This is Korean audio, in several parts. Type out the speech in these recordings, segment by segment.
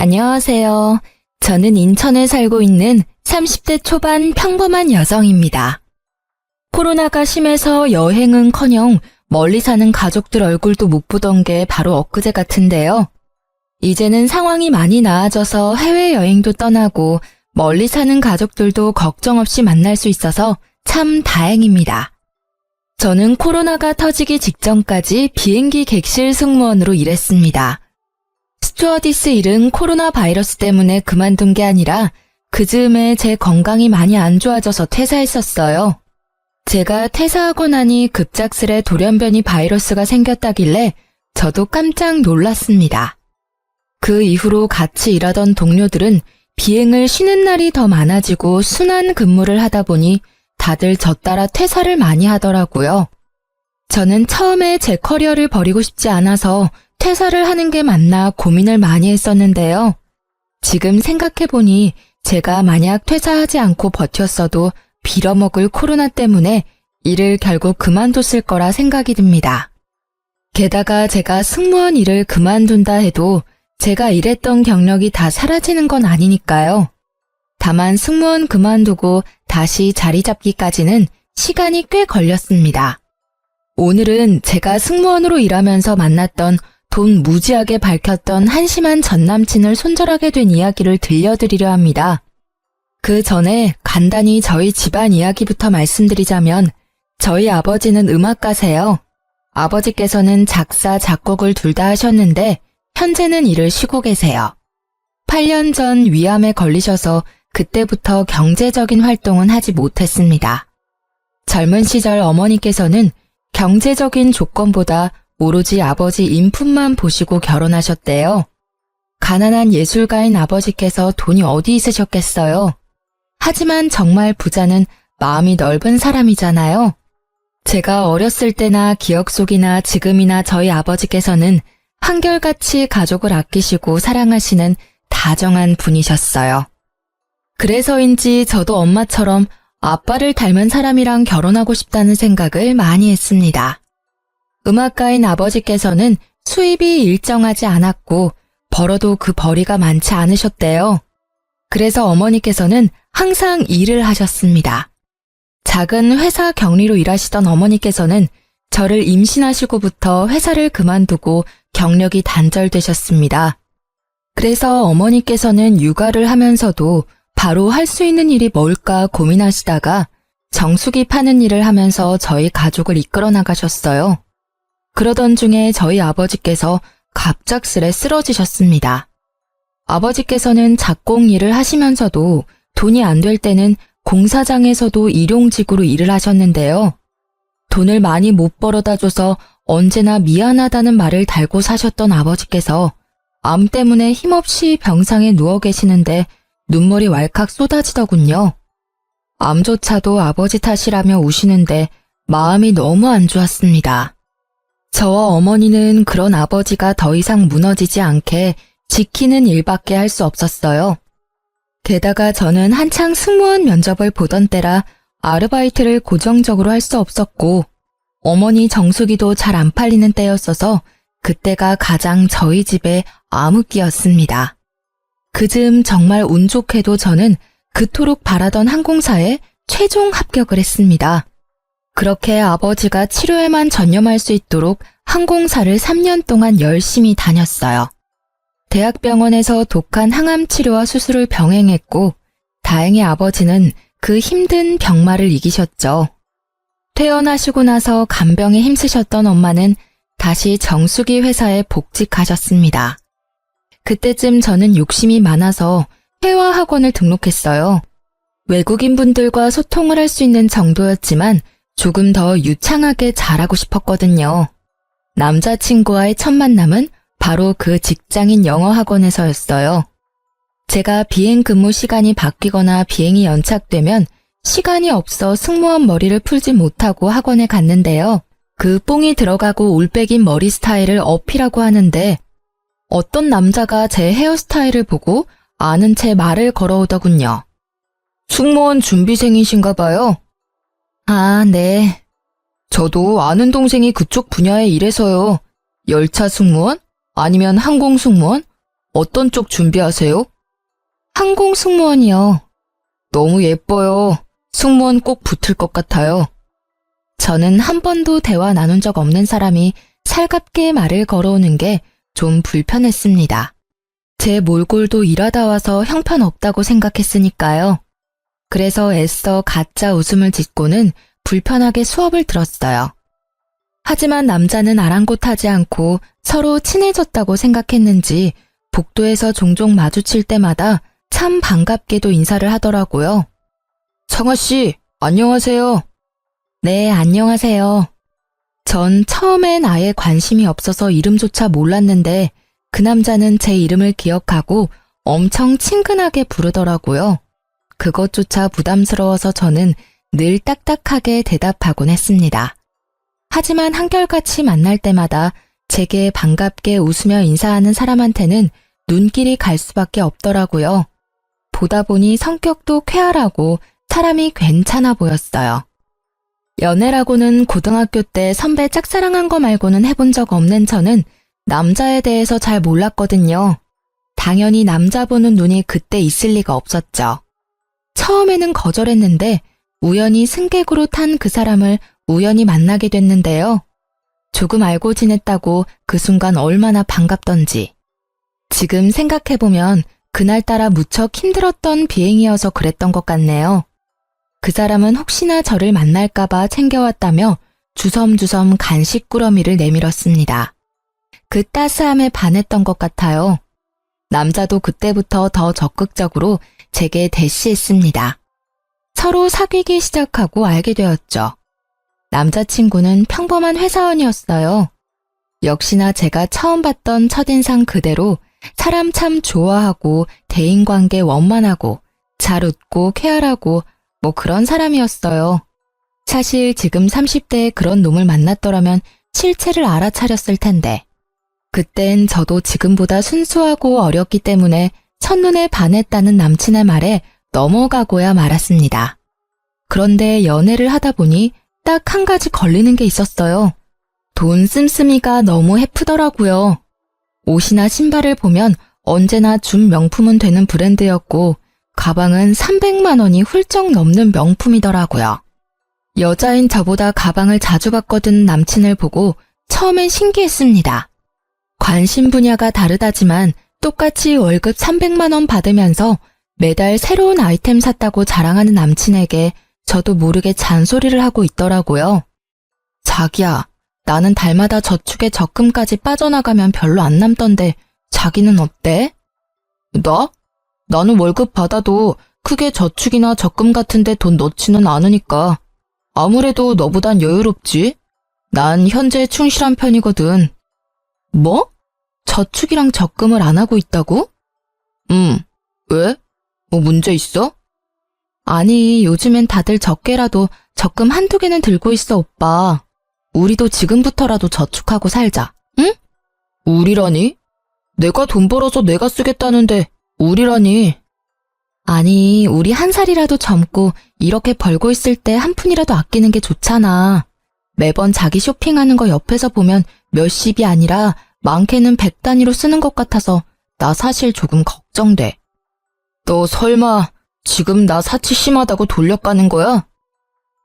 안녕하세요. 저는 인천에 살고 있는 30대 초반 평범한 여성입니다. 코로나가 심해서 여행은커녕 멀리 사는 가족들 얼굴도 못 보던 게 바로 엊그제 같은데요. 이제는 상황이 많이 나아져서 해외여행도 떠나고 멀리 사는 가족들도 걱정 없이 만날 수 있어서 참 다행입니다. 저는 코로나가 터지기 직전까지 비행기 객실 승무원으로 일했습니다. 스튜어디스 일은 코로나 바이러스 때문에 그만둔 게 아니라 그 즈음에 제 건강이 많이 안 좋아져서 퇴사했었어요. 제가 퇴사하고 나니 급작스레 돌연변이 바이러스가 생겼다길래 저도 깜짝 놀랐습니다. 그 이후로 같이 일하던 동료들은 비행을 쉬는 날이 더 많아지고 순환 근무를 하다 보니 다들 저 따라 퇴사를 많이 하더라고요. 저는 처음에 제 커리어를 버리고 싶지 않아서 퇴사를 하는 게 맞나 고민을 많이 했었는데요. 지금 생각해보니 제가 만약 퇴사하지 않고 버텼어도 빌어먹을 코로나 때문에 일을 결국 그만뒀을 거라 생각이 듭니다. 게다가 제가 승무원 일을 그만둔다 해도 제가 일했던 경력이 다 사라지는 건 아니니까요. 다만 승무원 그만두고 다시 자리 잡기까지는 시간이 꽤 걸렸습니다. 오늘은 제가 승무원으로 일하면서 만났던 돈 무지하게 밝혔던 한심한 전남친을 손절하게 된 이야기를 들려드리려 합니다. 그 전에 간단히 저희 집안 이야기부터 말씀드리자면 저희 아버지는 음악가세요. 아버지께서는 작사, 작곡을 둘 다 하셨는데 현재는 일을 쉬고 계세요. 8년 전 위암에 걸리셔서 그때부터 경제적인 활동은 하지 못했습니다. 젊은 시절 어머니께서는 경제적인 조건보다 오로지 아버지 인품만 보시고 결혼하셨대요. 가난한 예술가인 아버지께서 돈이 어디 있으셨겠어요. 하지만 정말 부자는 마음이 넓은 사람이잖아요. 제가 어렸을 때나 기억 속이나 지금이나 저희 아버지께서는 한결같이 가족을 아끼시고 사랑하시는 다정한 분이셨어요. 그래서인지 저도 엄마처럼 아빠를 닮은 사람이랑 결혼하고 싶다는 생각을 많이 했습니다. 음악가인 아버지께서는 수입이 일정하지 않았고 벌어도 그 벌이가 많지 않으셨대요. 그래서 어머니께서는 항상 일을 하셨습니다. 작은 회사 격리로 일하시던 어머니께서는 저를 임신하시고부터 회사를 그만두고 경력이 단절되셨습니다. 그래서 어머니께서는 육아를 하면서도 바로 할 수 있는 일이 뭘까 고민하시다가 정수기 파는 일을 하면서 저희 가족을 이끌어 나가셨어요. 그러던 중에 저희 아버지께서 갑작스레 쓰러지셨습니다. 아버지께서는 작곡 일을 하시면서도 돈이 안 될 때는 공사장에서도 일용직으로 일을 하셨는데요. 돈을 많이 못 벌어다 줘서 언제나 미안하다는 말을 달고 사셨던 아버지께서 암 때문에 힘없이 병상에 누워 계시는데 눈물이 왈칵 쏟아지더군요. 암조차도 아버지 탓이라며 우시는데 마음이 너무 안 좋았습니다. 저와 어머니는 그런 아버지가 더 이상 무너지지 않게 지키는 일밖에 할 수 없었어요. 게다가 저는 한창 승무원 면접을 보던 때라 아르바이트를 고정적으로 할 수 없었고 어머니 정수기도 잘 안 팔리는 때였어서 그때가 가장 저희 집의 암흑기였습니다. 그즈음 정말 운 좋게도 저는 그토록 바라던 항공사에 최종 합격을 했습니다. 그렇게 아버지가 치료에만 전념할 수 있도록 항공사를 3년 동안 열심히 다녔어요. 대학병원에서 독한 항암 치료와 수술을 병행했고 다행히 아버지는 그 힘든 병마를 이기셨죠. 퇴원하시고 나서 간병에 힘쓰셨던 엄마는 다시 정수기 회사에 복직하셨습니다. 그때쯤 저는 욕심이 많아서 회화학원을 등록했어요. 외국인분들과 소통을 할 수 있는 정도였지만 조금 더 유창하게 잘하고 싶었거든요. 남자친구와의 첫 만남은 바로 그 직장인 영어학원에서였어요. 제가 비행 근무 시간이 바뀌거나 비행이 연착되면 시간이 없어 승무원 머리를 풀지 못하고 학원에 갔는데요. 그 뽕이 들어가고 올백인 머리 스타일을 어필하고 하는데 어떤 남자가 제 헤어스타일을 보고 아는 채 말을 걸어오더군요. 승무원 준비생이신가 봐요. 아, 네. 저도 아는 동생이 그쪽 분야에 일해서요. 열차 승무원? 아니면 항공 승무원? 어떤 쪽 준비하세요? 항공 승무원이요. 너무 예뻐요. 승무원 꼭 붙을 것 같아요. 저는 한 번도 대화 나눈 적 없는 사람이 살갑게 말을 걸어오는 게 좀 불편했습니다. 제 몰골도 일하다 와서 형편없다고 생각했으니까요. 그래서 애써 가짜 웃음을 짓고는 불편하게 수업을 들었어요. 하지만 남자는 아랑곳하지 않고 서로 친해졌다고 생각했는지 복도에서 종종 마주칠 때마다 참 반갑게도 인사를 하더라고요. 청아씨, 안녕하세요. 네, 안녕하세요. 전 처음엔 아예 관심이 없어서 이름조차 몰랐는데 그 남자는 제 이름을 기억하고 엄청 친근하게 부르더라고요. 그것조차 부담스러워서 저는 늘 딱딱하게 대답하곤 했습니다. 하지만 한결같이 만날 때마다 제게 반갑게 웃으며 인사하는 사람한테는 눈길이 갈 수밖에 없더라고요. 보다 보니 성격도 쾌활하고 사람이 괜찮아 보였어요. 연애라고는 고등학교 때 선배 짝사랑한 거 말고는 해본 적 없는 저는 남자에 대해서 잘 몰랐거든요. 당연히 남자 보는 눈이 그때 있을 리가 없었죠. 처음에는 거절했는데 우연히 승객으로 탄 그 사람을 우연히 만나게 됐는데요. 조금 알고 지냈다고 그 순간 얼마나 반갑던지. 지금 생각해보면 그날따라 무척 힘들었던 비행이어서 그랬던 것 같네요. 그 사람은 혹시나 저를 만날까봐 챙겨왔다며 주섬주섬 간식 꾸러미를 내밀었습니다. 그 따스함에 반했던 것 같아요. 남자도 그때부터 더 적극적으로 제게 대시했습니다. 서로 사귀기 시작하고 알게 되었죠. 남자친구는 평범한 회사원이었어요. 역시나 제가 처음 봤던 첫인상 그대로 사람 참 좋아하고 대인관계 원만하고 잘 웃고 쾌활하고 뭐 그런 사람이었어요. 사실 지금 30대에 그런 놈을 만났더라면 실체를 알아차렸을 텐데. 그땐 저도 지금보다 순수하고 어렸기 때문에 첫눈에 반했다는 남친의 말에 넘어가고야 말았습니다. 그런데 연애를 하다 보니 딱 한 가지 걸리는 게 있었어요. 돈 씀씀이가 너무 해프더라고요. 옷이나 신발을 보면 언제나 준 명품은 되는 브랜드였고 가방은 300만 원이 훌쩍 넘는 명품이더라고요. 여자인 저보다 가방을 자주 바꿔든 남친을 보고 처음엔 신기했습니다. 관심 분야가 다르다지만 똑같이 월급 300만 원 받으면서 매달 새로운 아이템 샀다고 자랑하는 남친에게 저도 모르게 잔소리를 하고 있더라고요. 자기야, 나는 달마다 저축에 적금까지 빠져나가면 별로 안 남던데 자기는 어때? 나? 나는 월급 받아도 크게 저축이나 적금 같은데 돈 넣지는 않으니까. 아무래도 너보단 여유롭지? 난 현재 충실한 편이거든. 뭐? 저축이랑 적금을 안 하고 있다고? 왜? 뭐 문제 있어? 아니, 요즘엔 다들 적게라도 적금 한두 개는 들고 있어, 오빠. 우리도 지금부터라도 저축하고 살자, 응? 우리라니? 내가 돈 벌어서 내가 쓰겠다는데 우리라니. 아니, 우리 한 살이라도 젊고 이렇게 벌고 있을 때 한 푼이라도 아끼는 게 좋잖아. 매번 자기 쇼핑하는 거 옆에서 보면 몇십이 아니라 많게는 100 단위로 쓰는 것 같아서 나 사실 조금 걱정돼. 너 설마 지금 나 사치 심하다고 돌려가는 거야?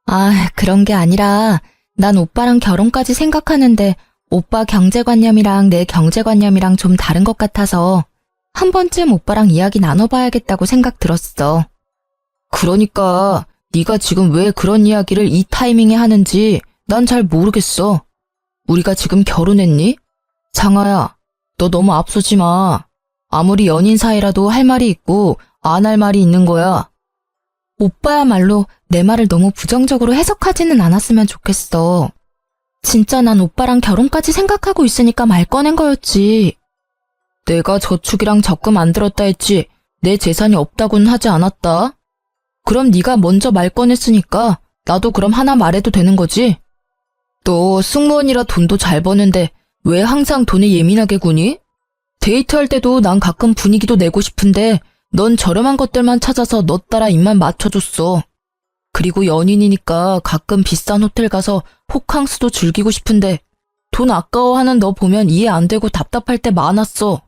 아, 그런 게 아니라 난 오빠랑 결혼까지 생각하는데 오빠 경제관념이랑 내 경제관념이랑 좀 다른 것 같아서 한 번쯤 오빠랑 이야기 나눠봐야겠다고 생각 들었어. 그러니까 네가 지금 왜 그런 이야기를 이 타이밍에 하는지 난 잘 모르겠어. 우리가 지금 결혼했니? 장아야, 너 너무 앞서지 마. 아무리 연인 사이라도 할 말이 있고 안 할 말이 있는 거야. 오빠야말로 내 말을 너무 부정적으로 해석하지는 않았으면 좋겠어. 진짜 난 오빠랑 결혼까지 생각하고 있으니까 말 꺼낸 거였지. 내가 저축이랑 적금 안 들었다 했지 내 재산이 없다고는 하지 않았다. 그럼 네가 먼저 말 꺼냈으니까 나도 그럼 하나 말해도 되는 거지? 너 승무원이라 돈도 잘 버는데 왜 항상 돈에 예민하게 구니? 데이트할 때도 난 가끔 분위기도 내고 싶은데 넌 저렴한 것들만 찾아서 너 따라 입만 맞춰줬어. 그리고 연인이니까 가끔 비싼 호텔 가서 호캉스도 즐기고 싶은데 돈 아까워하는 너 보면 이해 안 되고 답답할 때 많았어.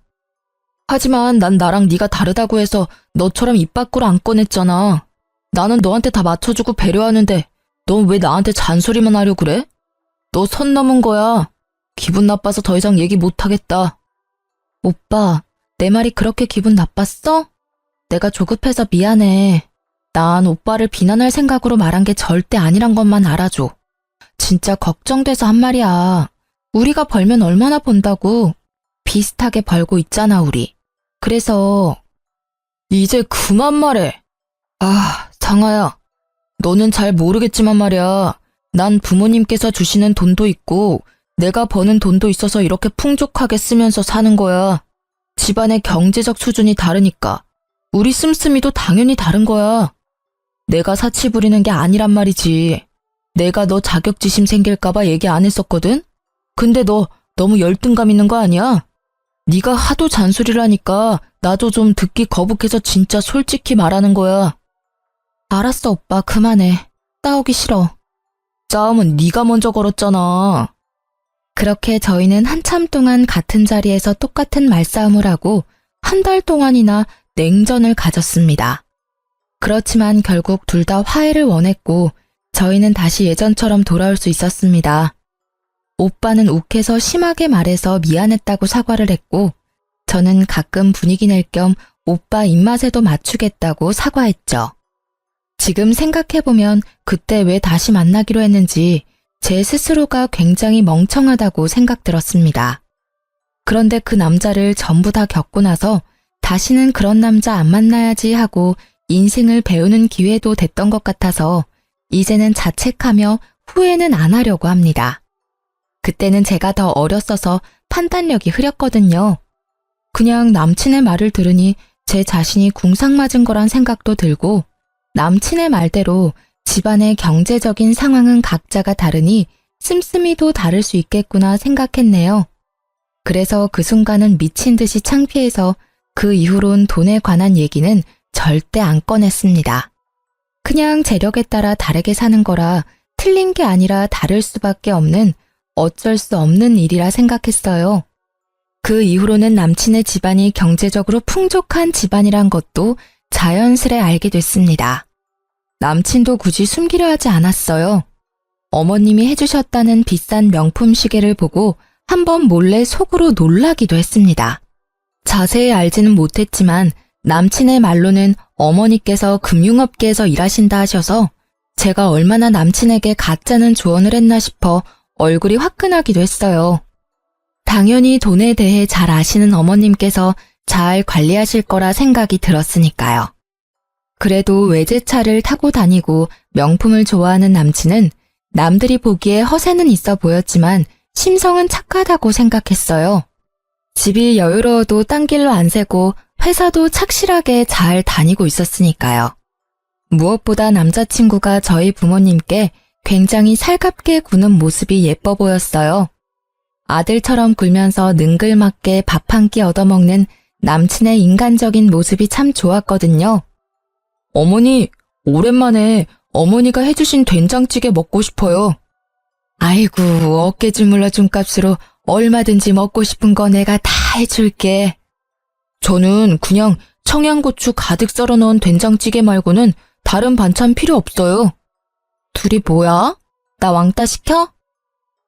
하지만 난 나랑 네가 다르다고 해서 너처럼 입 밖으로 안 꺼냈잖아. 나는 너한테 다 맞춰주고 배려하는데 넌 왜 나한테 잔소리만 하려 그래? 너 선 넘은 거야. 기분 나빠서 더 이상 얘기 못하겠다. 오빠, 내 말이 그렇게 기분 나빴어? 내가 조급해서 미안해. 난 오빠를 비난할 생각으로 말한 게 절대 아니란 것만 알아줘. 진짜 걱정돼서 한 말이야. 우리가 벌면 얼마나 번다고. 비슷하게 벌고 있잖아, 우리. 그래서 이제 그만 말해. 아, 상아야. 너는 잘 모르겠지만 말이야. 난 부모님께서 주시는 돈도 있고 내가 버는 돈도 있어서 이렇게 풍족하게 쓰면서 사는 거야. 집안의 경제적 수준이 다르니까 우리 씀씀이도 당연히 다른 거야. 내가 사치 부리는 게 아니란 말이지. 내가 너 자격지심 생길까봐 얘기 안 했었거든? 근데 너 너무 열등감 있는 거 아니야? 네가 하도 잔소리를 하니까 나도 좀 듣기 거북해서 진짜 솔직히 말하는 거야. 알았어, 오빠. 그만해. 싸우기 싫어. 싸움은 네가 먼저 걸었잖아. 그렇게 저희는 한참 동안 같은 자리에서 똑같은 말싸움을 하고 한 달 동안이나 냉전을 가졌습니다. 그렇지만 결국 둘 다 화해를 원했고 저희는 다시 예전처럼 돌아올 수 있었습니다. 오빠는 욱해서 심하게 말해서 미안했다고 사과를 했고 저는 가끔 분위기 낼 겸 오빠 입맛에도 맞추겠다고 사과했죠. 지금 생각해보면 그때 왜 다시 만나기로 했는지 제 스스로가 굉장히 멍청하다고 생각들었습니다. 그런데 그 남자를 전부 다 겪고 나서 다시는 그런 남자 안 만나야지 하고 인생을 배우는 기회도 됐던 것 같아서 이제는 자책하며 후회는 안 하려고 합니다. 그때는 제가 더 어렸어서 판단력이 흐렸거든요. 그냥 남친의 말을 들으니 제 자신이 궁상 맞은 거란 생각도 들고 남친의 말대로 집안의 경제적인 상황은 각자가 다르니 씀씀이도 다를 수 있겠구나 생각했네요. 그래서 그 순간은 미친 듯이 창피해서 그 이후론 돈에 관한 얘기는 절대 안 꺼냈습니다. 그냥 재력에 따라 다르게 사는 거라 틀린 게 아니라 다를 수밖에 없는 어쩔 수 없는 일이라 생각했어요. 그 이후로는 남친의 집안이 경제적으로 풍족한 집안이란 것도 자연스레 알게 됐습니다. 남친도 굳이 숨기려 하지 않았어요. 어머님이 해주셨다는 비싼 명품 시계를 보고 한번 몰래 속으로 놀라기도 했습니다. 자세히 알지는 못했지만 남친의 말로는 어머니께서 금융업계에서 일하신다 하셔서 제가 얼마나 남친에게 가짜는 조언을 했나 싶어 얼굴이 화끈하기도 했어요. 당연히 돈에 대해 잘 아시는 어머님께서 잘 관리하실 거라 생각이 들었으니까요. 그래도 외제차를 타고 다니고 명품을 좋아하는 남친은 남들이 보기에 허세는 있어 보였지만 심성은 착하다고 생각했어요. 집이 여유로워도 딴 길로 안 새고 회사도 착실하게 잘 다니고 있었으니까요. 무엇보다 남자친구가 저희 부모님께 굉장히 살갑게 구는 모습이 예뻐 보였어요. 아들처럼 굴면서 능글맞게 밥 한 끼 얻어먹는 남친의 인간적인 모습이 참 좋았거든요. 어머니, 오랜만에 어머니가 해주신 된장찌개 먹고 싶어요. 아이고, 어깨 주물러 준 값으로 얼마든지 먹고 싶은 거 내가 다 해줄게. 저는 그냥 청양고추 가득 썰어 넣은 된장찌개 말고는 다른 반찬 필요 없어요. 둘이 뭐야? 나 왕따 시켜?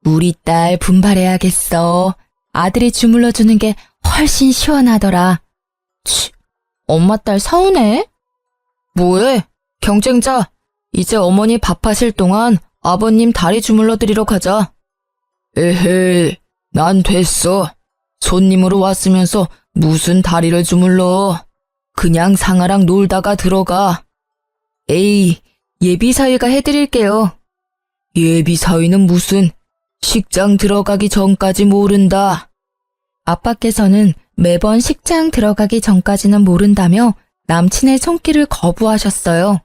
우리 딸 분발해야겠어. 아들이 주물러 주는 게 훨씬 시원하더라. 치, 엄마 딸 서운해? 뭐해? 경쟁자. 이제 어머니 밥하실 동안 아버님 다리 주물러 드리러 가자. 에헤이, 난 됐어. 손님으로 왔으면서 무슨 다리를 주물러. 그냥 상아랑 놀다가 들어가. 에이, 예비사위가 해드릴게요. 예비사위는 무슨, 식장 들어가기 전까지 모른다. 아빠께서는 매번 식장 들어가기 전까지는 모른다며 남친의 손길을 거부하셨어요.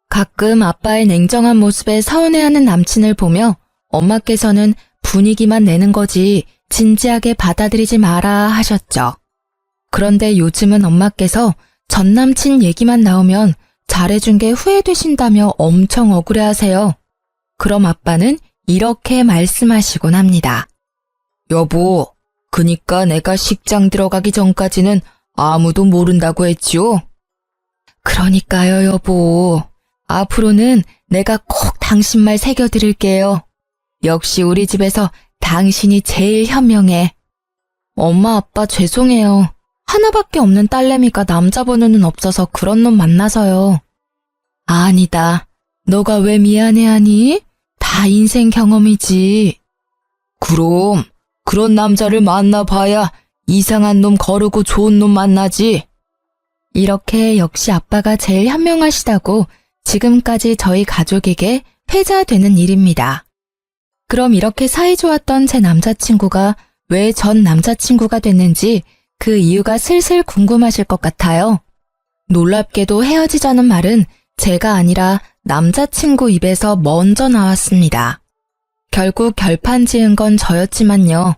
가끔 아빠의 냉정한 모습에 서운해하는 남친을 보며 엄마께서는 분위기만 내는 거지 진지하게 받아들이지 마라 하셨죠. 그런데 요즘은 엄마께서 전 남친 얘기만 나오면 잘해준 게 후회되신다며 엄청 억울해하세요. 그럼 아빠는 이렇게 말씀하시곤 합니다. 여보, 그니까 내가 식장 들어가기 전까지는 아무도 모른다고 했지요? 그러니까요, 여보. 앞으로는 내가 꼭 당신 말 새겨드릴게요. 역시 우리 집에서 당신이 제일 현명해. 엄마, 아빠 죄송해요. 하나밖에 없는 딸내미가 남자 번호는 없어서 그런 놈 만나서요. 아니다. 너가 왜 미안해하니? 다 인생 경험이지. 그럼 그런 남자를 만나봐야 이상한 놈 거르고 좋은 놈 만나지. 이렇게 역시 아빠가 제일 현명하시다고 지금까지 저희 가족에게 회자되는 일입니다. 그럼 이렇게 사이좋았던 제 남자친구가 왜 전 남자친구가 됐는지 그 이유가 슬슬 궁금하실 것 같아요. 놀랍게도 헤어지자는 말은 제가 아니라 남자친구 입에서 먼저 나왔습니다. 결국 결판 지은 건 저였지만요.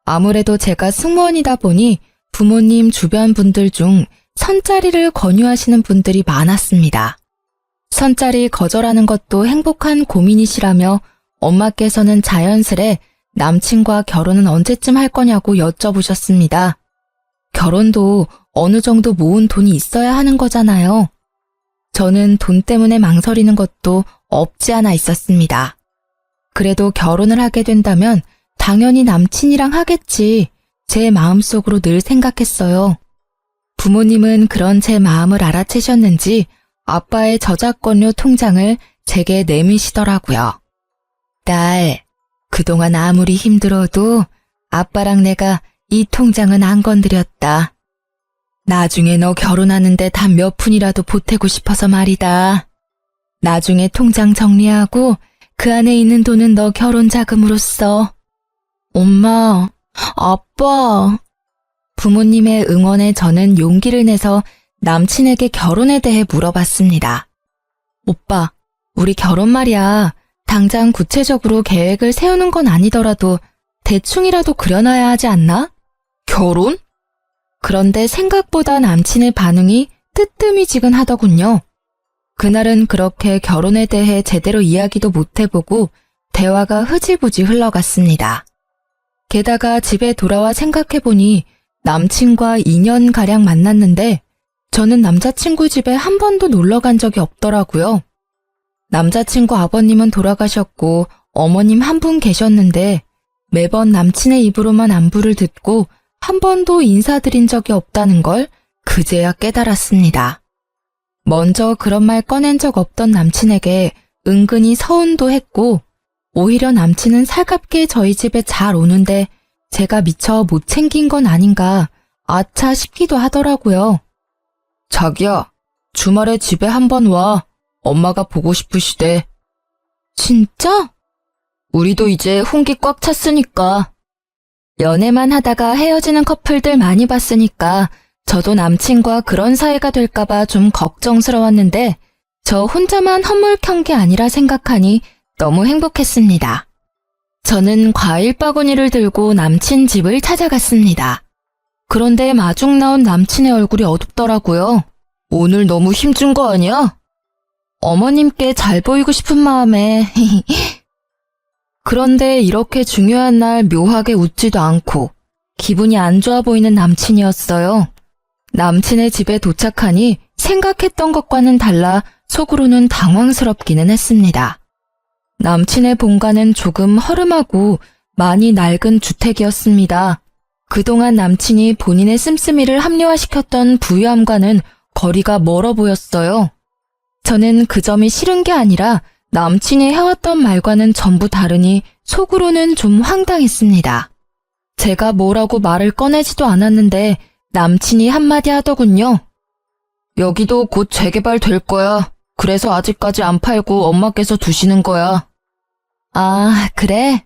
아무래도 제가 승무원이다 보니 부모님 주변 분들 중 선짜리를 권유하시는 분들이 많았습니다. 선짜리 거절하는 것도 행복한 고민이시라며 엄마께서는 자연스레 남친과 결혼은 언제쯤 할 거냐고 여쭤보셨습니다. 결혼도 어느 정도 모은 돈이 있어야 하는 거잖아요. 저는 돈 때문에 망설이는 것도 없지 않아 있었습니다. 그래도 결혼을 하게 된다면 당연히 남친이랑 하겠지. 제 마음속으로 늘 생각했어요. 부모님은 그런 제 마음을 알아채셨는지 아빠의 저작권료 통장을 제게 내미시더라고요. 딸, 그동안 아무리 힘들어도 아빠랑 내가 이 통장은 안 건드렸다. 나중에 너 결혼하는데 단 몇 푼이라도 보태고 싶어서 말이다. 나중에 통장 정리하고 그 안에 있는 돈은 너 결혼 자금으로 써. 엄마, 아빠. 부모님의 응원에 저는 용기를 내서 남친에게 결혼에 대해 물어봤습니다. 오빠, 우리 결혼 말이야. 당장 구체적으로 계획을 세우는 건 아니더라도 대충이라도 그려놔야 하지 않나? 결혼? 그런데 생각보다 남친의 반응이 뜨뜨미지근하더군요. 그날은 그렇게 결혼에 대해 제대로 이야기도 못 해보고 대화가 흐지부지 흘러갔습니다. 게다가 집에 돌아와 생각해보니 남친과 2년가량 만났는데 저는 남자친구 집에 한 번도 놀러 간 적이 없더라고요. 남자친구 아버님은 돌아가셨고 어머님 한 분 계셨는데 매번 남친의 입으로만 안부를 듣고 한 번도 인사드린 적이 없다는 걸 그제야 깨달았습니다. 먼저 그런 말 꺼낸 적 없던 남친에게 은근히 서운도 했고 오히려 남친은 살갑게 저희 집에 잘 오는데 제가 미처 못 챙긴 건 아닌가 아차 싶기도 하더라고요. 자기야, 주말에 집에 한번 와. 엄마가 보고 싶으시대. 진짜? 우리도 이제 혼기 꽉 찼으니까. 연애만 하다가 헤어지는 커플들 많이 봤으니까 저도 남친과 그런 사이가 될까봐 좀 걱정스러웠는데 저 혼자만 허물켠 게 아니라 생각하니 너무 행복했습니다. 저는 과일 바구니를 들고 남친 집을 찾아갔습니다. 그런데 마중 나온 남친의 얼굴이 어둡더라고요. 오늘 너무 힘준 거 아니야? 어머님께 잘 보이고 싶은 마음에 그런데 이렇게 중요한 날 묘하게 웃지도 않고 기분이 안 좋아 보이는 남친이었어요. 남친의 집에 도착하니 생각했던 것과는 달라 속으로는 당황스럽기는 했습니다. 남친의 본가는 조금 허름하고 많이 낡은 주택이었습니다. 그동안 남친이 본인의 씀씀이를 합리화시켰던 부유함과는 거리가 멀어 보였어요. 저는 그 점이 싫은 게 아니라 남친이 해왔던 말과는 전부 다르니 속으로는 좀 황당했습니다. 제가 뭐라고 말을 꺼내지도 않았는데 남친이 한마디 하더군요. 여기도 곧 재개발 될 거야. 그래서 아직까지 안 팔고 엄마께서 두시는 거야. 아, 그래?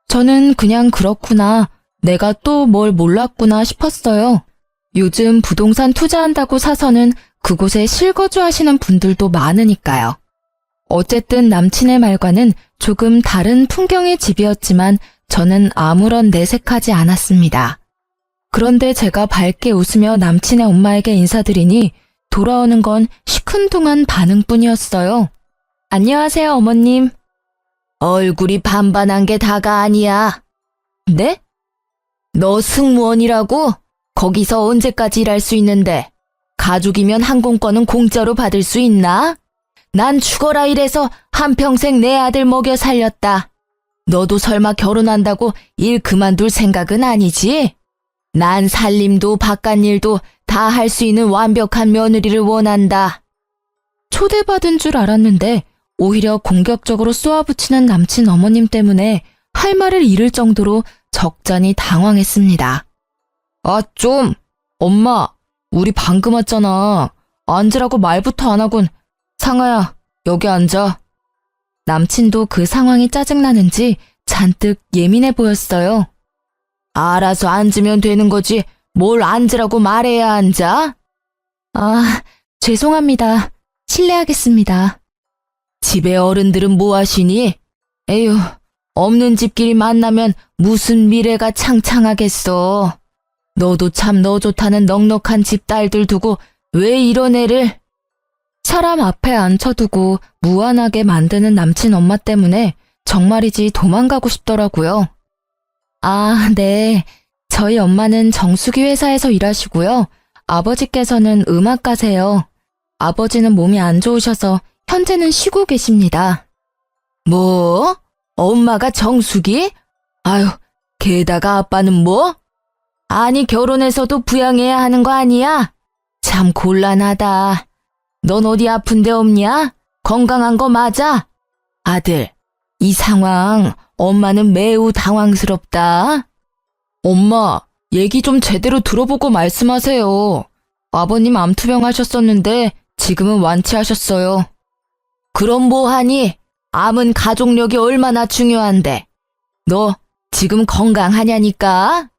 저는 그냥 그렇구나. 내가 또 뭘 몰랐구나 싶었어요. 요즘 부동산 투자한다고 사서는 그곳에 실거주 하시는 분들도 많으니까요. 어쨌든 남친의 말과는 조금 다른 풍경의 집이었지만 저는 아무런 내색하지 않았습니다. 그런데 제가 밝게 웃으며 남친의 엄마에게 인사드리니 돌아오는 건 시큰둥한 반응뿐이었어요. 안녕하세요, 어머님. 얼굴이 반반한 게 다가 아니야. 네? 너 승무원이라고? 거기서 언제까지 일할 수 있는데? 가족이면 항공권은 공짜로 받을 수 있나? 난 죽어라 일해서 한평생 내 아들 먹여 살렸다. 너도 설마 결혼한다고 일 그만둘 생각은 아니지? 난 살림도 바깥일도 다 할 수 있는 완벽한 며느리를 원한다. 초대받은 줄 알았는데 오히려 공격적으로 쏘아붙이는 남친 어머님 때문에 할 말을 잃을 정도로 적잖이 당황했습니다. 아, 좀! 엄마, 우리 방금 왔잖아. 앉으라고 말부터 안 하군. 상아야, 여기 앉아. 남친도 그 상황이 짜증나는지 잔뜩 예민해 보였어요. 알아서 앉으면 되는 거지. 뭘 앉으라고 말해야 앉아? 아, 죄송합니다. 실례하겠습니다. 집에 어른들은 뭐 하시니? 에휴, 없는 집끼리 만나면 무슨 미래가 창창하겠어. 너도 참 너 좋다는 넉넉한 집 딸들 두고 왜 이런 애를? 사람 앞에 앉혀두고 무안하게 만드는 남친 엄마 때문에 정말이지 도망가고 싶더라고요. 아, 네. 저희 엄마는 정수기 회사에서 일하시고요. 아버지께서는 음악가세요. 아버지는 몸이 안 좋으셔서 현재는 쉬고 계십니다. 뭐? 엄마가 정수기? 아유, 게다가 아빠는 뭐? 아니, 결혼해서도 부양해야 하는 거 아니야? 참 곤란하다. 넌 어디 아픈 데 없냐? 건강한 거 맞아? 아들, 이 상황 엄마는 매우 당황스럽다. 엄마, 얘기 좀 제대로 들어보고 말씀하세요. 아버님 암투병 하셨었는데 지금은 완치하셨어요. 그럼 뭐하니? 암은 가족력이 얼마나 중요한데. 너 지금 건강하냐니까?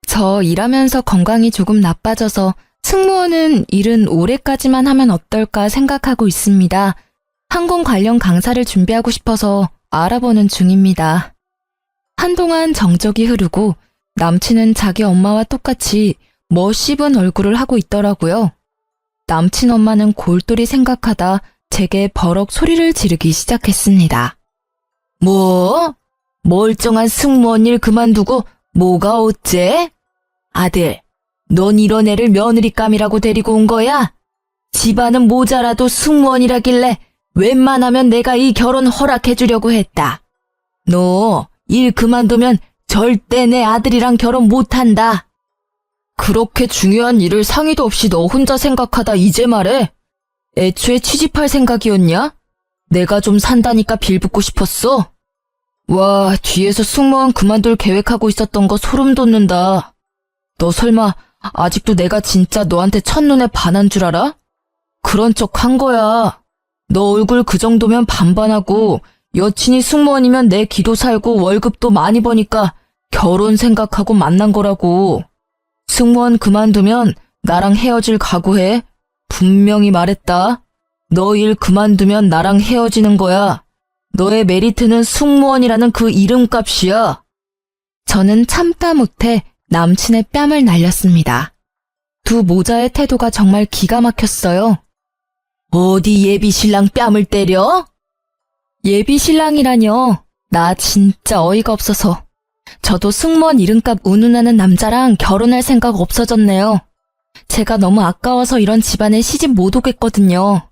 저 일하면서 건강이 조금 나빠져서 승무원은 일은 올해까지만 하면 어떨까 생각하고 있습니다. 항공 관련 강사를 준비하고 싶어서 알아보는 중입니다. 한동안 정적이 흐르고 남친은 자기 엄마와 똑같이 멋씹은 얼굴을 하고 있더라고요. 남친 엄마는 골똘히 생각하다 제게 버럭 소리를 지르기 시작했습니다. 뭐? 멀쩡한 승무원 일 그만두고 뭐가 어째? 아들, 넌 이런 애를 며느리감이라고 데리고 온 거야? 집안은 모자라도 승무원이라길래 웬만하면 내가 이 결혼 허락해주려고 했다. 너 일 그만두면 절대 내 아들이랑 결혼 못한다. 그렇게 중요한 일을 상의도 없이 너 혼자 생각하다 이제 말해? 애초에 취직할 생각이었냐? 내가 좀 산다니까 빌붙고 싶었어? 와, 뒤에서 승무원 그만둘 계획하고 있었던 거 소름 돋는다. 너 설마 아직도 내가 진짜 너한테 첫눈에 반한 줄 알아? 그런 척 한 거야. 너 얼굴 그 정도면 반반하고 여친이 승무원이면 내 기도 살고 월급도 많이 버니까 결혼 생각하고 만난 거라고. 승무원 그만두면 나랑 헤어질 각오해. 분명히 말했다. 너 일 그만두면 나랑 헤어지는 거야. 너의 메리트는 승무원이라는 그 이름값이야. 저는 참다 못해 남친의 뺨을 날렸습니다. 두 모자의 태도가 정말 기가 막혔어요. 어디 예비 신랑 뺨을 때려? 예비 신랑이라뇨. 나 진짜 어이가 없어서. 저도 승무원 이름값 운운하는 남자랑 결혼할 생각 없어졌네요. 제가 너무 아까워서 이런 집안에 시집 못 오겠거든요.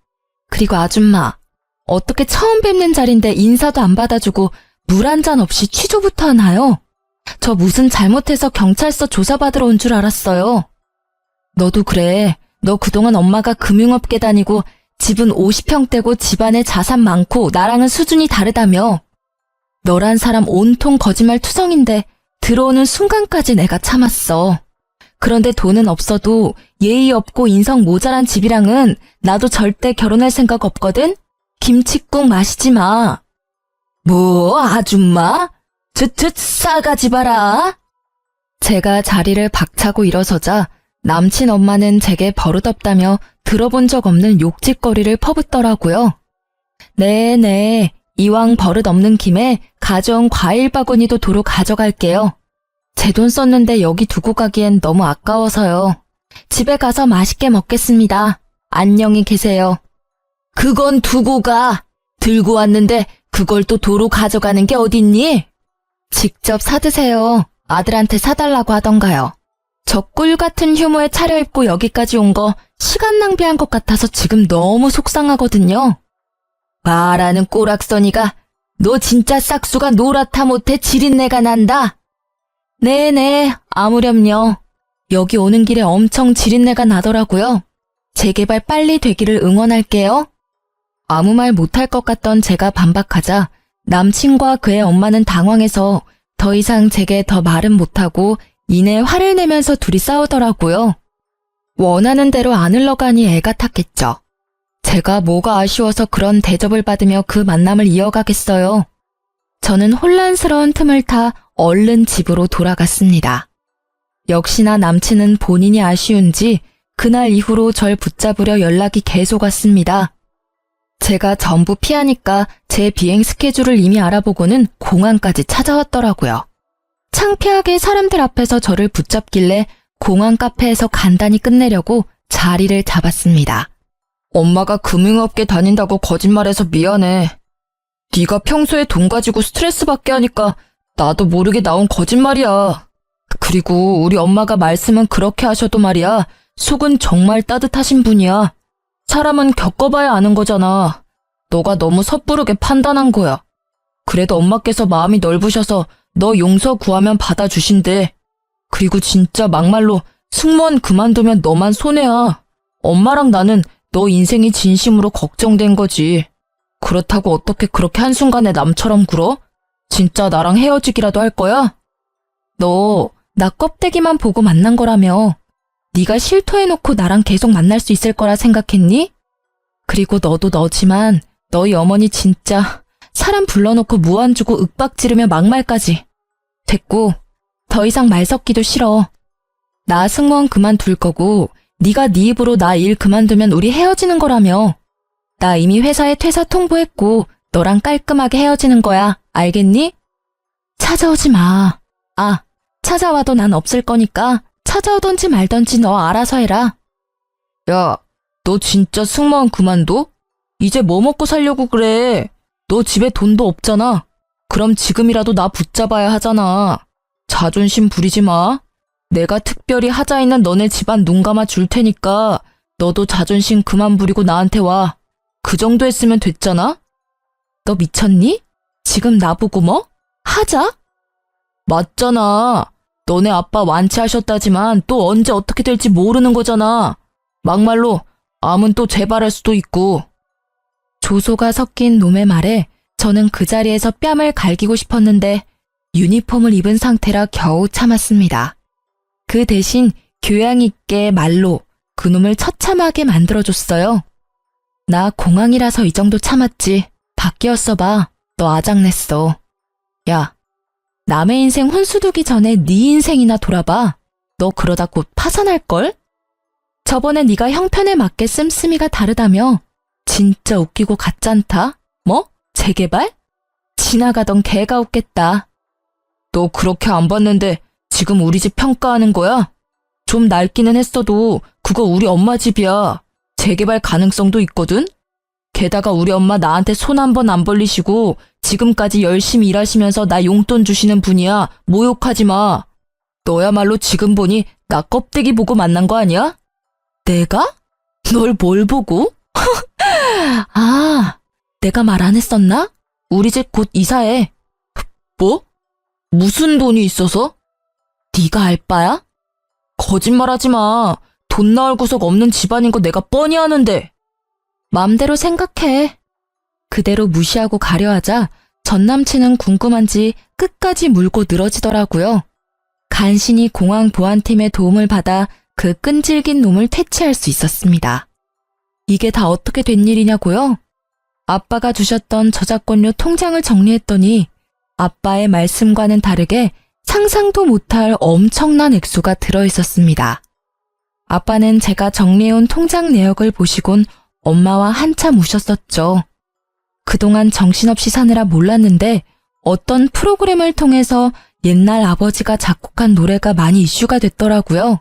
그리고 아줌마, 어떻게 처음 뵙는 자리인데 인사도 안 받아주고 물 한 잔 없이 취조부터 하나요? 저 무슨 잘못해서 경찰서 조사받으러 온 줄 알았어요. 너도 그래. 너 그동안 엄마가 금융업계 다니고 집은 50평대고 집안에 자산 많고 나랑은 수준이 다르다며. 너란 사람 온통 거짓말 투성인데 들어오는 순간까지 내가 참았어. 그런데 돈은 없어도 예의 없고 인성 모자란 집이랑은 나도 절대 결혼할 생각 없거든? 김칫국 마시지 마. 뭐, 아줌마? 싸가지 봐라. 제가 자리를 박차고 일어서자 남친 엄마는 제게 버릇없다며 들어본 적 없는 욕짓거리를 퍼붓더라고요. 네네, 이왕 버릇 없는 김에 가져온 과일 바구니도 도로 가져갈게요. 제 돈 썼는데 여기 두고 가기엔 너무 아까워서요. 집에 가서 맛있게 먹겠습니다. 안녕히 계세요. 그건 두고 가. 들고 왔는데 그걸 또 도로 가져가는 게 어딨니? 직접 사드세요. 아들한테 사달라고 하던가요. 저 꿀 같은 휴무에 차려입고 여기까지 온 거 시간 낭비한 것 같아서 지금 너무 속상하거든요. 말하는 꼬락서니가 너 진짜 싹수가 노랗다 못해 지린내가 난다. 네네, 아무렴요. 여기 오는 길에 엄청 지린내가 나더라고요. 재개발 빨리 되기를 응원할게요. 아무 말 못할 것 같던 제가 반박하자 남친과 그의 엄마는 당황해서 더 이상 제게 더 말은 못하고 이내 화를 내면서 둘이 싸우더라고요. 원하는 대로 안 흘러가니 애가 탔겠죠. 제가 뭐가 아쉬워서 그런 대접을 받으며 그 만남을 이어가겠어요. 저는 혼란스러운 틈을 타 얼른 집으로 돌아갔습니다. 역시나 남친은 본인이 아쉬운지 그날 이후로 절 붙잡으려 연락이 계속 왔습니다. 제가 전부 피하니까 제 비행 스케줄을 이미 알아보고는 공항까지 찾아왔더라고요. 창피하게 사람들 앞에서 저를 붙잡길래 공항 카페에서 간단히 끝내려고 자리를 잡았습니다. 엄마가 금융업계 다닌다고 거짓말해서 미안해. 네가 평소에 돈 가지고 스트레스 받게 하니까 나도 모르게 나온 거짓말이야. 그리고 우리 엄마가 말씀은 그렇게 하셔도 말이야. 속은 정말 따뜻하신 분이야. 사람은 겪어봐야 아는 거잖아. 너가 너무 섣부르게 판단한 거야. 그래도 엄마께서 마음이 넓으셔서 너 용서 구하면 받아주신대. 그리고 진짜 막말로 승무원 그만두면 너만 손해야. 엄마랑 나는 너 인생이 진심으로 걱정된 거지. 그렇다고 어떻게 그렇게 한순간에 남처럼 굴어? 진짜 나랑 헤어지기라도 할 거야? 너 나 껍데기만 보고 만난 거라며. 네가 실토해놓고 나랑 계속 만날 수 있을 거라 생각했니? 그리고 너도 너지만 너희 어머니 진짜 사람 불러놓고 무안 주고 윽박 지르며 막말까지. 됐고 더 이상 말 섞기도 싫어. 나 승무원 그만둘 거고 네가 네 입으로 나 일 그만두면 우리 헤어지는 거라며. 나 이미 회사에 퇴사 통보했고 너랑 깔끔하게 헤어지는 거야. 알겠니? 찾아오지 마. 아, 찾아와도 난 없을 거니까 찾아오던지 말던지 너 알아서 해라. 야, 너 진짜 승무원 그만둬? 이제 뭐 먹고 살려고 그래? 너 집에 돈도 없잖아. 그럼 지금이라도 나 붙잡아야 하잖아. 자존심 부리지 마. 내가 특별히 하자 있는 너네 집안 눈 감아 줄 테니까 너도 자존심 그만 부리고 나한테 와. 그 정도 했으면 됐잖아? 너 미쳤니? 지금 나보고 뭐? 하자? 맞잖아. 너네 아빠 완치하셨다지만 또 언제 어떻게 될지 모르는 거잖아. 막말로 암은 또 재발할 수도 있고. 조소가 섞인 놈의 말에 저는 그 자리에서 뺨을 갈기고 싶었는데 유니폼을 입은 상태라 겨우 참았습니다. 그 대신 교양 있게 말로 그놈을 처참하게 만들어줬어요. 나 공항이라서 이 정도 참았지. 바뀌었어 봐. 너 아작냈어. 야, 남의 인생 혼수 두기 전에 네 인생이나 돌아봐. 너 그러다 곧 파산할걸? 저번에 네가 형편에 맞게 씀씀이가 다르다며. 진짜 웃기고 가짠다. 뭐? 재개발? 지나가던 개가 웃겠다. 너 그렇게 안 봤는데 지금 우리 집 평가하는 거야? 좀 낡기는 했어도 그거 우리 엄마 집이야. 재개발 가능성도 있거든? 게다가 우리 엄마 나한테 손 한 번 안 벌리시고 지금까지 열심히 일하시면서 나 용돈 주시는 분이야. 모욕하지 마. 너야말로 지금 보니 나 껍데기 보고 만난 거 아니야? 내가? 널 뭘 보고? 아, 내가 말 안 했었나? 우리 집 곧 이사해. 뭐? 무슨 돈이 있어서? 네가 알 바야? 거짓말하지 마. 돈 나올 구석 없는 집안인 거 내가 뻔히 아는데. 맘대로 생각해. 그대로 무시하고 가려하자 전 남친은 궁금한지 끝까지 물고 늘어지더라고요. 간신히 공항 보안팀의 도움을 받아 그 끈질긴 놈을 퇴치할 수 있었습니다. 이게 다 어떻게 된 일이냐고요? 아빠가 주셨던 저작권료 통장을 정리했더니 아빠의 말씀과는 다르게 상상도 못할 엄청난 액수가 들어있었습니다. 아빠는 제가 정리해온 통장 내역을 보시곤 엄마와 한참 우셨었죠. 그동안 정신없이 사느라 몰랐는데 어떤 프로그램을 통해서 옛날 아버지가 작곡한 노래가 많이 이슈가 됐더라고요.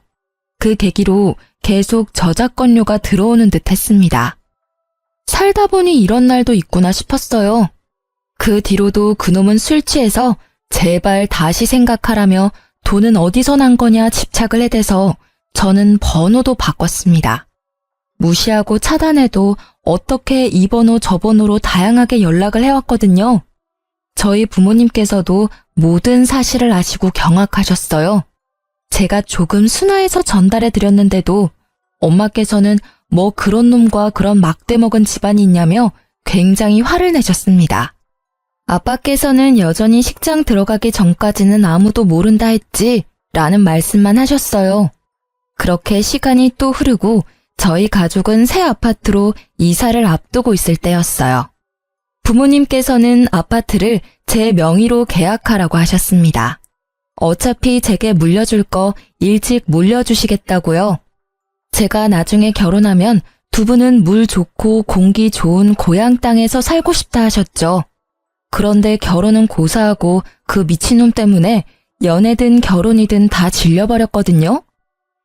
그 계기로 계속 저작권료가 들어오는 듯 했습니다. 살다 보니 이런 날도 있구나 싶었어요. 그 뒤로도 그놈은 술 취해서 제발 다시 생각하라며 돈은 어디서 난 거냐 집착을 해대서 저는 번호도 바꿨습니다. 무시하고 차단해도 어떻게 이 번호 저 번호로 다양하게 연락을 해왔거든요. 저희 부모님께서도 모든 사실을 아시고 경악하셨어요. 제가 조금 순화해서 전달해 드렸는데도 엄마께서는 뭐 그런 놈과 그런 막대 먹은 집안이 있냐며 굉장히 화를 내셨습니다. 아빠께서는 여전히 식장 들어가기 전까지는 아무도 모른다 했지 라는 말씀만 하셨어요. 그렇게 시간이 또 흐르고 저희 가족은 새 아파트로 이사를 앞두고 있을 때였어요. 부모님께서는 아파트를 제 명의로 계약하라고 하셨습니다. 어차피 제게 물려줄 거 일찍 물려주시겠다고요. 제가 나중에 결혼하면 두 분은 물 좋고 공기 좋은 고향 땅에서 살고 싶다 하셨죠. 그런데 결혼은 고사하고 그 미친놈 때문에 연애든 결혼이든 다 질려버렸거든요.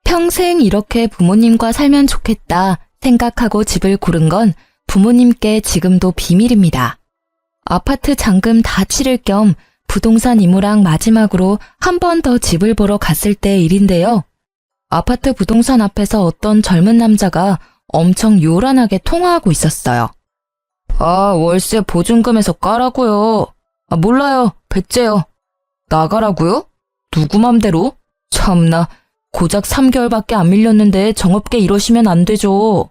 평생 이렇게 부모님과 살면 좋겠다 생각하고 집을 고른 건 부모님께 지금도 비밀입니다. 아파트 잔금 다 치를 겸 부동산 이모랑 마지막으로 한 번 더 집을 보러 갔을 때의 일인데요. 아파트 부동산 앞에서 어떤 젊은 남자가 엄청 요란하게 통화하고 있었어요. 월세 보증금에서 까라고요. 몰라요. 배째요. 나가라고요? 누구 맘대로? 참나, 고작 3개월밖에 안 밀렸는데 정없게 이러시면 안 되죠.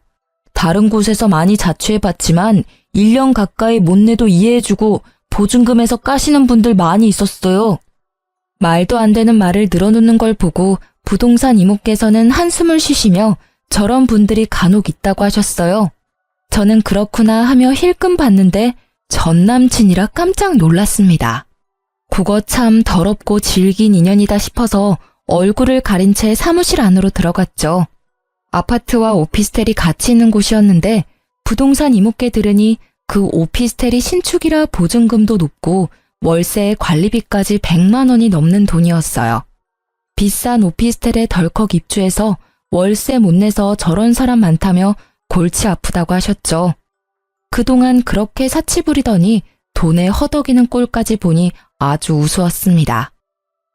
다른 곳에서 많이 자취해봤지만 1년 가까이 못 내도 이해해주고 보증금에서 까시는 분들 많이 있었어요. 말도 안 되는 말을 늘어놓는 걸 보고 부동산 이모께서는 한숨을 쉬시며 저런 분들이 간혹 있다고 하셨어요. 저는 그렇구나 하며 힐끔 봤는데 전 남친이라 깜짝 놀랐습니다. 그거 참 더럽고 질긴 인연이다 싶어서 얼굴을 가린 채 사무실 안으로 들어갔죠. 아파트와 오피스텔이 같이 있는 곳이었는데 부동산 이모께 들으니 그 오피스텔이 신축이라 보증금도 높고 월세에 관리비까지 100만 원이 넘는 돈이었어요. 비싼 오피스텔에 덜컥 입주해서 월세 못 내서 저런 사람 많다며 골치 아프다고 하셨죠. 그동안 그렇게 사치 부리더니 돈에 허덕이는 꼴까지 보니 아주 우스웠습니다.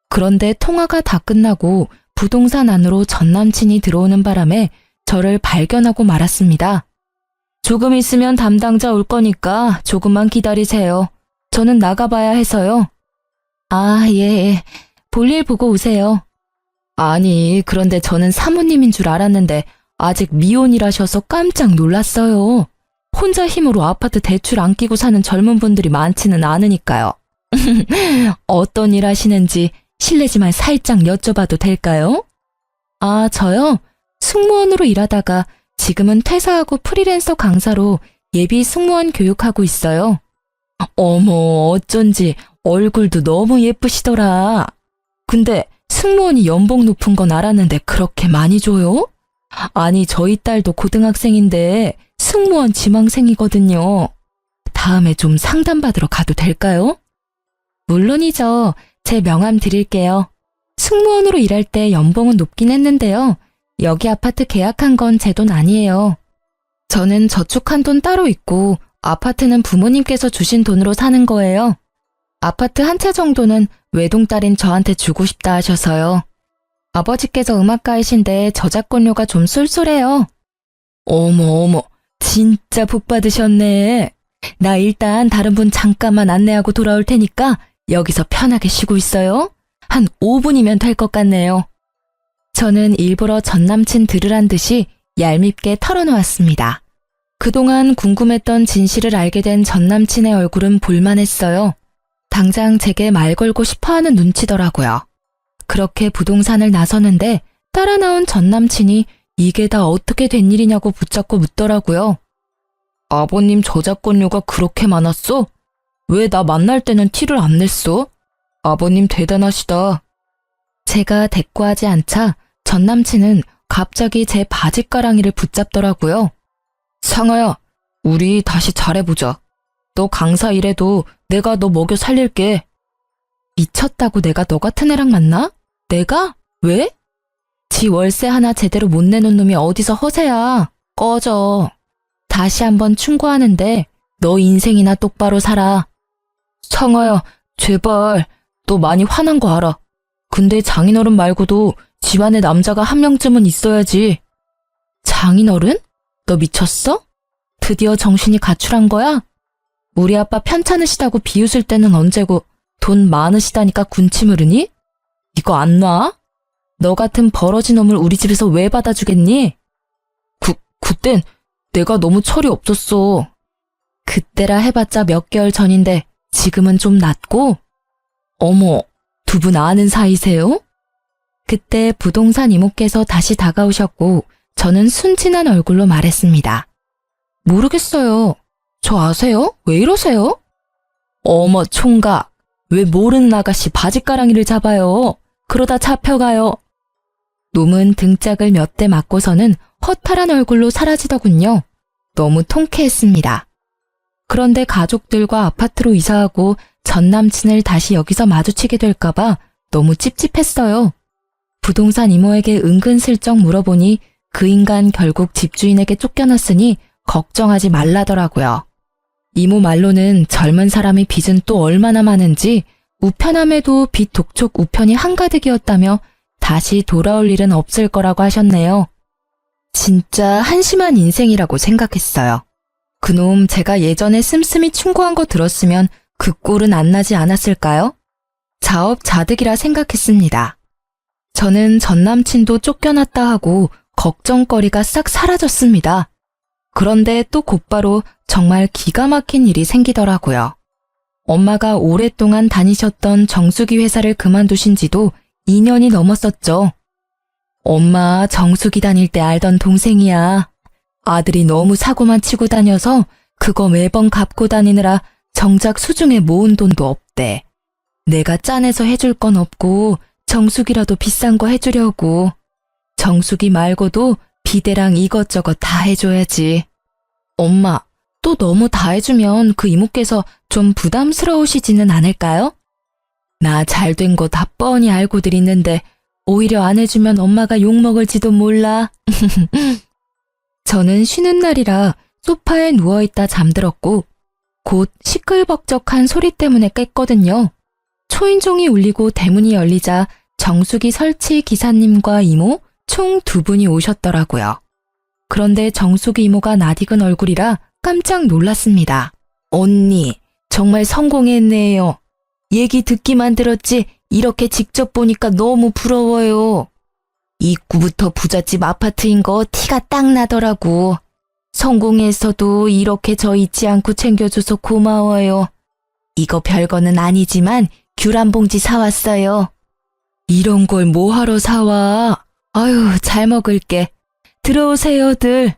그런데 통화가 다 끝나고 부동산 안으로 전 남친이 들어오는 바람에 저를 발견하고 말았습니다. 조금 있으면 담당자 올 거니까 조금만 기다리세요. 저는 나가봐야 해서요. 예. 볼일 보고 오세요. 아니, 그런데 저는 사모님인 줄 알았는데 아직 미혼이라셔서 깜짝 놀랐어요. 혼자 힘으로 아파트 대출 안 끼고 사는 젊은 분들이 많지는 않으니까요. 어떤 일 하시는지 실례지만 살짝 여쭤봐도 될까요? 저요? 승무원으로 일하다가 지금은 퇴사하고 프리랜서 강사로 예비 승무원 교육하고 있어요. 어머, 어쩐지 얼굴도 너무 예쁘시더라. 근데 승무원이 연봉 높은 건 알았는데 그렇게 많이 줘요? 아니, 저희 딸도 고등학생인데 승무원 지망생이거든요. 다음에 좀 상담받으러 가도 될까요? 물론이죠. 제 명함 드릴게요. 승무원으로 일할 때 연봉은 높긴 했는데요. 여기 아파트 계약한 건 제 돈 아니에요. 저는 저축한 돈 따로 있고 아파트는 부모님께서 주신 돈으로 사는 거예요. 아파트 한 채 정도는 외동딸인 저한테 주고 싶다 하셔서요. 아버지께서 음악가이신데 저작권료가 좀 쏠쏠해요. 어머, 진짜 복 받으셨네. 나 일단 다른 분 잠깐만 안내하고 돌아올 테니까 여기서 편하게 쉬고 있어요. 한 5분이면 될 것 같네요. 저는 일부러 전 남친 들으란 듯이 얄밉게 털어놓았습니다. 그동안 궁금했던 진실을 알게 된 전 남친의 얼굴은 볼만했어요. 당장 제게 말 걸고 싶어하는 눈치더라고요. 그렇게 부동산을 나서는데 따라 나온 전 남친이 이게 다 어떻게 된 일이냐고 붙잡고 묻더라고요. 아버님 저작권료가 그렇게 많았어? 왜 나 만날 때는 티를 안 냈어? 아버님 대단하시다. 제가 대꾸하지 않자 전 남친은 갑자기 제 바지가랑이를 붙잡더라고요. 상아야, 우리 다시 잘해보자. 너 강사 일해도 내가 너 먹여 살릴게. 미쳤다고 내가 너 같은 애랑 만나? 내가? 왜? 지 월세 하나 제대로 못 내놓은 놈이 어디서 허세야. 꺼져. 다시 한번 충고하는데 너 인생이나 똑바로 살아. 상아야, 제발. 너 많이 화난 거 알아. 근데 장인어른 말고도 집안에 남자가 한 명쯤은 있어야지. 장인어른? 너 미쳤어? 드디어 정신이 가출한 거야? 우리 아빠 편찮으시다고 비웃을 때는 언제고 돈 많으시다니까 군침 흐르니? 이거 안 놔? 너 같은 버러지 놈을 우리 집에서 왜 받아주겠니? 그땐 내가 너무 철이 없었어. 그때라 해봤자 몇 개월 전인데 지금은 좀 낫고? 어머, 두 분 아는 사이세요? 그때 부동산 이모께서 다시 다가오셨고 저는 순진한 얼굴로 말했습니다. 모르겠어요. 저 아세요? 왜 이러세요? 어머 총각, 왜 모르는 아가씨 바지가랑이를 잡아요? 그러다 잡혀가요. 놈은 등짝을 몇 대 맞고서는 허탈한 얼굴로 사라지더군요. 너무 통쾌했습니다. 그런데 가족들과 아파트로 이사하고 전 남친을 다시 여기서 마주치게 될까봐 너무 찝찝했어요. 부동산 이모에게 은근슬쩍 물어보니 그 인간 결국 집주인에게 쫓겨났으니 걱정하지 말라더라고요. 이모 말로는 젊은 사람이 빚은 또 얼마나 많은지 우편함에도 빚 독촉 우편이 한가득이었다며 다시 돌아올 일은 없을 거라고 하셨네요. 진짜 한심한 인생이라고 생각했어요. 그놈 제가 예전에 씀씀이 충고한 거 들었으면 그 꼴은 안 나지 않았을까요? 자업자득이라 생각했습니다. 저는 전 남친도 쫓겨났다 하고 걱정거리가 싹 사라졌습니다. 그런데 또 곧바로 정말 기가 막힌 일이 생기더라고요. 엄마가 오랫동안 다니셨던 정수기 회사를 그만두신 지도 2년이 넘었었죠. 엄마 정수기 다닐 때 알던 동생이야. 아들이 너무 사고만 치고 다녀서 그거 매번 갚고 다니느라 정작 수중에 모은 돈도 없대. 내가 짠해서 해줄 건 없고 정수기라도 비싼 거 해주려고. 정수기 말고도 비데랑 이것저것 다 해줘야지. 엄마, 또 너무 다 해주면 그 이모께서 좀 부담스러우시지는 않을까요? 나 잘된 거 다 뻔히 알고들 있는데 오히려 안 해주면 엄마가 욕먹을지도 몰라. 저는 쉬는 날이라 소파에 누워있다 잠들었고 곧 시끌벅적한 소리 때문에 깼거든요. 초인종이 울리고 대문이 열리자 정수기 설치 기사님과 이모 총 2분이 오셨더라고요. 그런데 정수기 이모가 낯익은 얼굴이라 깜짝 놀랐습니다. 언니, 정말 성공했네요. 얘기 듣기만 들었지 이렇게 직접 보니까 너무 부러워요. 입구부터 부잣집 아파트인 거 티가 딱 나더라고. 성공해서도 이렇게 저 잊지 않고 챙겨줘서 고마워요. 이거 별거는 아니지만 귤 한 봉지 사왔어요. 이런 걸 뭐하러 사와? 아유, 잘 먹을게. 들어오세요들.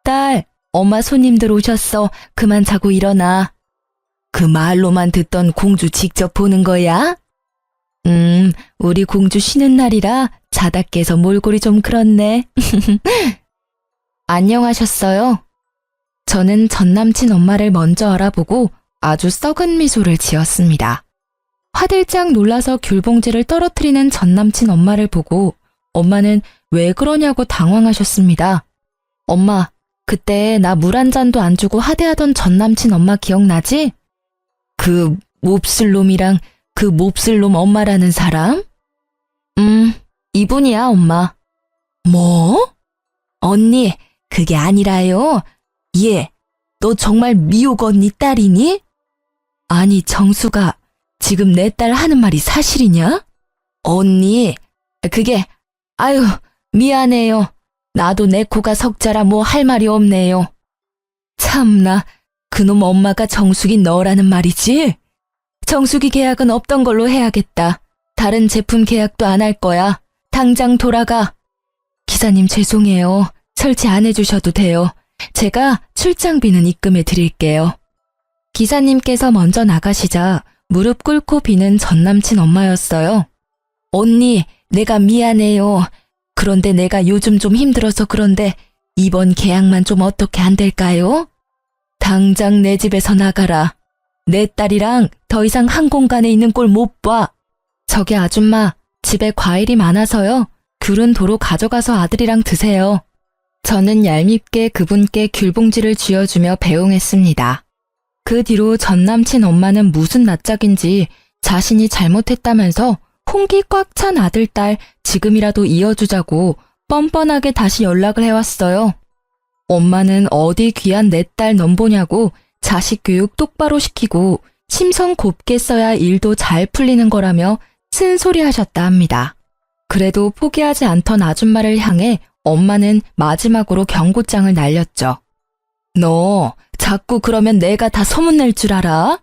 딸, 엄마 손님들 오셨어. 그만 자고 일어나. 그 말로만 듣던 공주 직접 보는 거야? 우리 공주 쉬는 날이라 자다 깨서 몰골이 좀 그렇네. 안녕하셨어요? 저는 전남친 엄마를 먼저 알아보고 아주 썩은 미소를 지었습니다. 화들짝 놀라서 귤봉지를 떨어뜨리는 전남친 엄마를 보고 엄마는 왜 그러냐고 당황하셨습니다. 엄마, 그때 나 물 한 잔도 안 주고 하대하던 전남친 엄마 기억나지? 그 몹쓸 놈이랑 그 몹쓸 놈 엄마라는 사람? 이분이야, 엄마. 뭐? 언니, 그게 아니라요. 얘, 너 정말 미옥 언니 딸이니? 아니, 정수가 지금 내 딸 하는 말이 사실이냐? 언니, 그게, 아유, 미안해요. 나도 내 코가 석자라 뭐 할 말이 없네요. 참나, 그놈 엄마가 정수기 너라는 말이지? 정수기 계약은 없던 걸로 해야겠다. 다른 제품 계약도 안 할 거야. 당장 돌아가. 기사님 죄송해요. 설치 안 해주셔도 돼요. 제가 출장비는 입금해 드릴게요. 기사님께서 먼저 나가시자 무릎 꿇고 비는 전남친 엄마였어요. 언니, 내가 미안해요. 그런데 내가 요즘 좀 힘들어서 그런데 이번 계약만 좀 어떻게 안 될까요? 당장 내 집에서 나가라. 내 딸이랑 더 이상 한 공간에 있는 꼴 못 봐. 저기 아줌마, 집에 과일이 많아서요. 귤은 도로 가져가서 아들이랑 드세요. 저는 얄밉게 그분께 귤봉지를 쥐어주며 배웅했습니다. 그 뒤로 전 남친 엄마는 무슨 낯짝인지 자신이 잘못했다면서 홍기 꽉 찬 아들, 딸 지금이라도 이어주자고 뻔뻔하게 다시 연락을 해왔어요. 엄마는 어디 귀한 내 딸 넘보냐고 자식 교육 똑바로 시키고 심성 곱게 써야 일도 잘 풀리는 거라며 쓴소리 하셨다 합니다. 그래도 포기하지 않던 아줌마를 향해 엄마는 마지막으로 경고장을 날렸죠. 너 자꾸 그러면 내가 다 소문낼 줄 알아?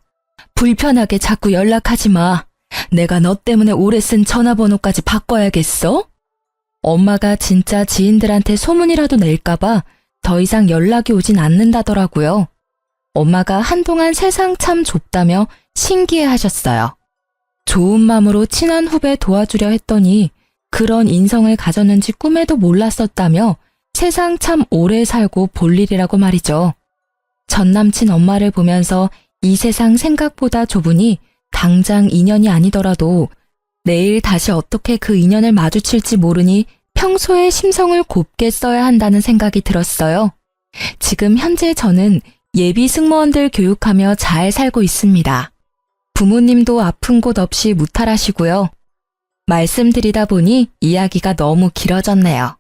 불편하게 자꾸 연락하지 마. 내가 너 때문에 오래 쓴 전화번호까지 바꿔야겠어? 엄마가 진짜 지인들한테 소문이라도 낼까봐 더 이상 연락이 오진 않는다더라고요. 엄마가 한동안 세상 참 좁다며 신기해하셨어요. 좋은 마음으로 친한 후배 도와주려 했더니 그런 인성을 가졌는지 꿈에도 몰랐었다며 세상 참 오래 살고 볼 일이라고 말이죠. 전 남친 엄마를 보면서 이 세상 생각보다 좁으니 당장 인연이 아니더라도 내일 다시 어떻게 그 인연을 마주칠지 모르니 평소에 심성을 곱게 써야 한다는 생각이 들었어요. 지금 현재 저는 예비 승무원들 교육하며 잘 살고 있습니다. 부모님도 아픈 곳 없이 무탈하시고요. 말씀드리다 보니 이야기가 너무 길어졌네요.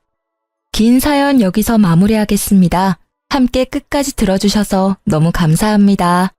긴 사연 여기서 마무리하겠습니다. 함께 끝까지 들어주셔서 너무 감사합니다.